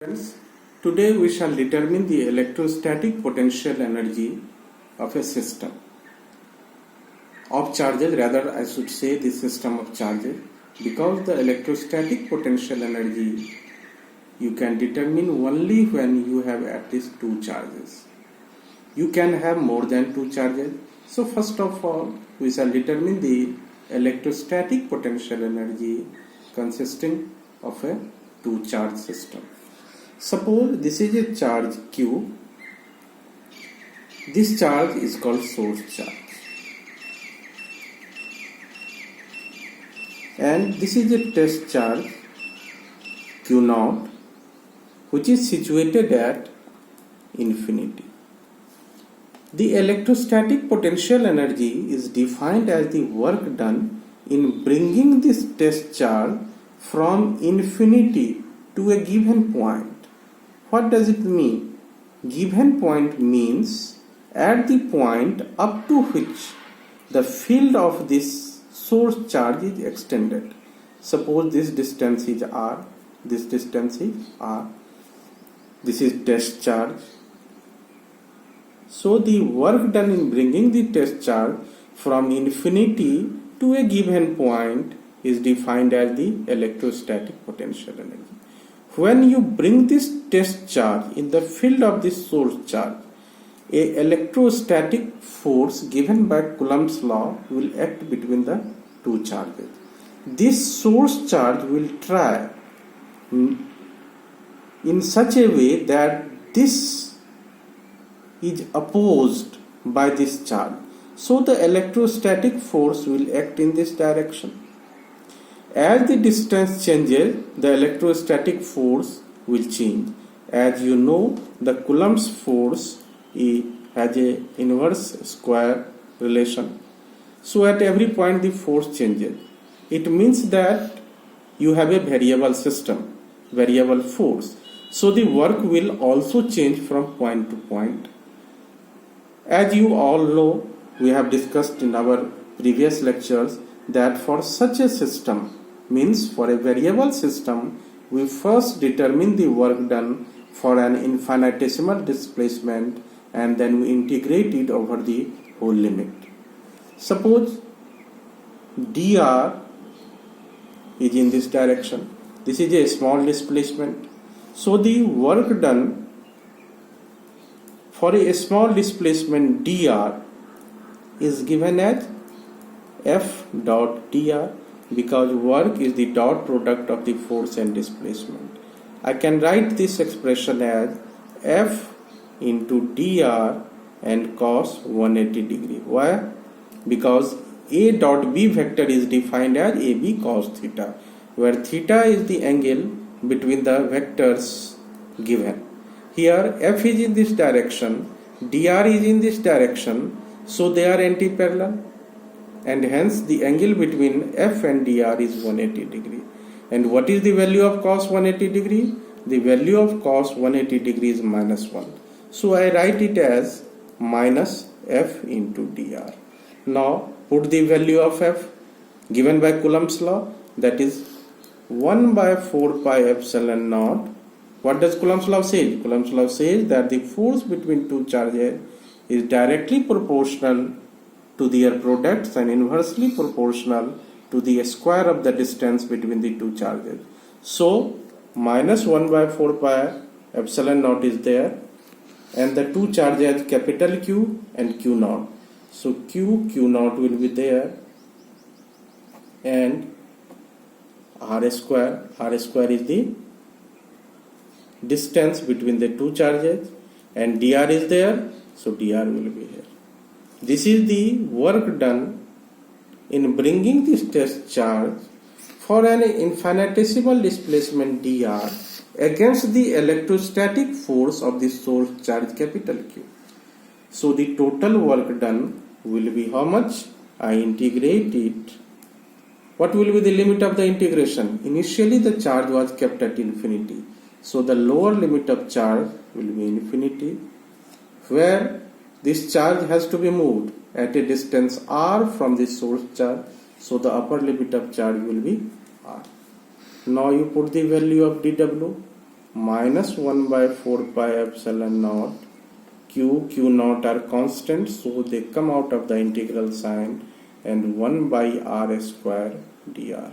Friends, today we shall determine the electrostatic potential energy of a system of charges, rather I should say the system of charges, because the electrostatic potential energy you can determine only when you have at least two charges. You can have more than two charges. So first of all, we shall determine the electrostatic potential energy consisting of a two charge system. Suppose this is a charge Q. This charge is called source charge. And this is a test charge Q0, which is situated at infinity. The electrostatic potential energy is defined as the work done in bringing this test charge from infinity to a given point. What does it mean? Given point means at the point up to which the field of this source charge is extended. Suppose this distance is R, this distance is R. This is test charge. So the work done in bringing the test charge from infinity to a given point is defined as the electrostatic potential energy. When you bring this test charge in the field of this source charge, a electrostatic force given by Coulomb's law will act between the two charges. This source charge will try in such a way that this is opposed by this charge. So the electrostatic force will act in this direction. As the distance changes, the electrostatic force will change. As you know, the Coulomb's force has a inverse square relation. So at every point the force changes. It means that you have a variable system, variable force. So the work will also change from point to point. As you all know, we have discussed in our previous lectures that for such a system, means for a variable system, we first determine the work done for an infinitesimal displacement and then we integrate it over the whole limit. Suppose dr is in this direction. This is a small displacement. So the work done for a small displacement dr is given as F dot dr, because work is the dot product of the force and displacement. I can write this expression as F into dr and cos 180 degree. Why? Because A dot B vector is defined as AB cos theta, where theta is the angle between the vectors given. Here F is in this direction, dr is in this direction, so they are anti-parallel. And hence the angle between F and dr is 180 degree. And what is the value of cos 180 degree? The value of cos 180 degree is minus 1. So I write it as minus F into dr. Now put the value of F given by Coulomb's law, that is 1 by 4 pi epsilon naught. What does Coulomb's law say? Coulomb's law says that the force between two charges is directly proportional to their products and inversely proportional to the square of the distance between the two charges. So minus 1 by 4 pi epsilon naught is there, and the two charges capital Q and Q naught. So Q naught will be there, and R square is the distance between the two charges, and dr is there, so dr will be here. This is the work done in bringing this test charge for an infinitesimal displacement dr against the electrostatic force of the source charge capital Q. So the total work done will be how much? I integrate it. What will be the limit of the integration? Initially the charge was kept at infinity. So the lower limit of charge will be infinity, where this charge has to be moved at a distance r from the source charge. So the upper limit of charge will be r. Now you put the value of dw. minus 1 by 4 pi epsilon naught q naught are constant, so they come out of the integral sign, and 1 by r square dr.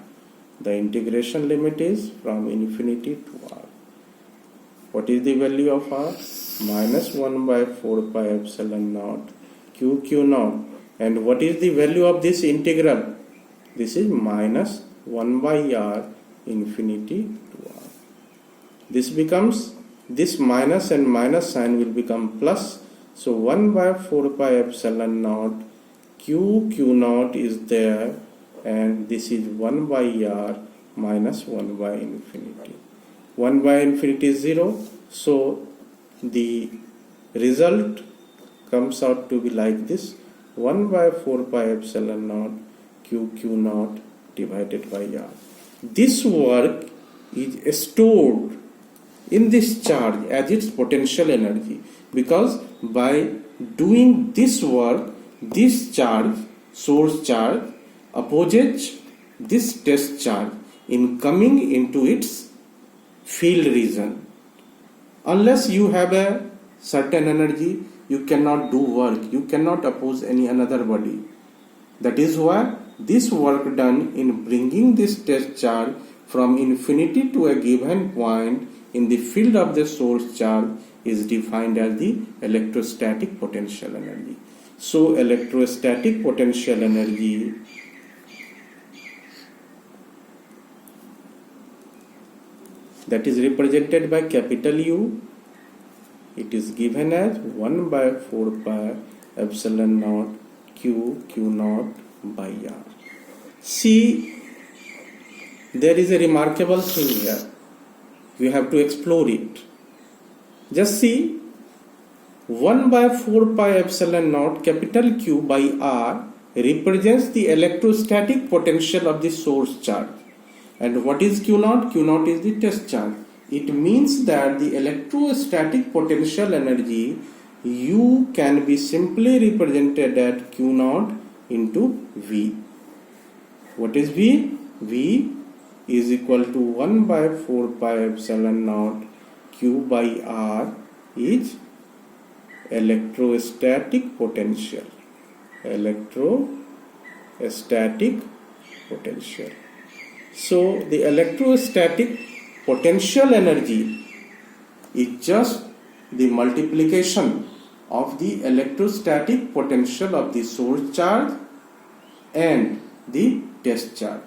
The integration limit is from infinity to r. What is the value of r? Minus 1 by 4 pi epsilon naught q naught. And what is the value of this integral? This is minus 1 by r infinity to r. This becomes, this minus and minus sign will become plus. So 1 by 4 pi epsilon naught q naught is there, and this is 1 by r minus 1 by infinity. 1 by infinity is 0. So the result comes out to be like this: 1 by 4 pi epsilon naught q naught divided by r. This work is stored in this charge as its potential energy, because by doing this work, this charge, source charge, opposes this test charge in coming into its field region. Unless you have a certain energy, you cannot do work, you cannot oppose any another body. That is why this work done in bringing this test charge from infinity to a given point in the field of the source charge is defined as the electrostatic potential energy. So electrostatic potential energy that is represented by capital U, it is given as 1 by 4 pi epsilon naught q naught by r. See, there is a remarkable thing here. We have to explore it. Just see, 1 by 4 pi epsilon naught capital Q by R represents the electrostatic potential of the source charge. And what is Q naught? Q naught is the test charge. It means that the electrostatic potential energy U can be simply represented at Q naught into V. What is V? V is equal to 1 by 4 pi epsilon naught Q by R is electrostatic potential. Electrostatic potential. So the electrostatic potential energy is just the multiplication of the electrostatic potential of the source charge and the test charge.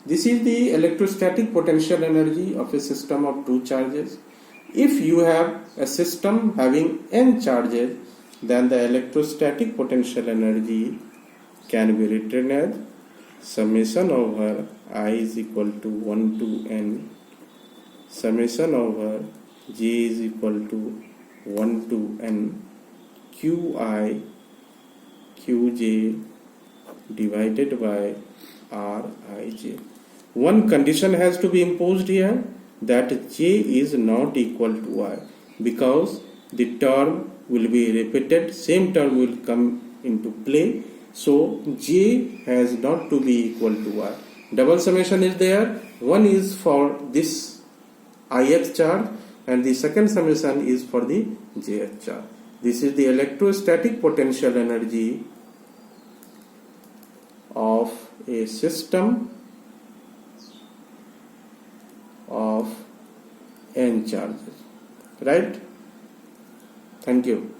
This is the electrostatic potential energy of a system of two charges. If you have a system having n charges, then the electrostatic potential energy can be written as summation over I is equal to 1 to n, summation over j is equal to 1 to n, qi qj divided by rij. One condition has to be imposed here, that j is not equal to I, because the term will be repeated, same term will come into play, so j has not to be equal to I. Double summation is there, one is for this ith charge and the second summation is for the jth charge. This is the electrostatic potential energy of a system of n charges, right? Thank you.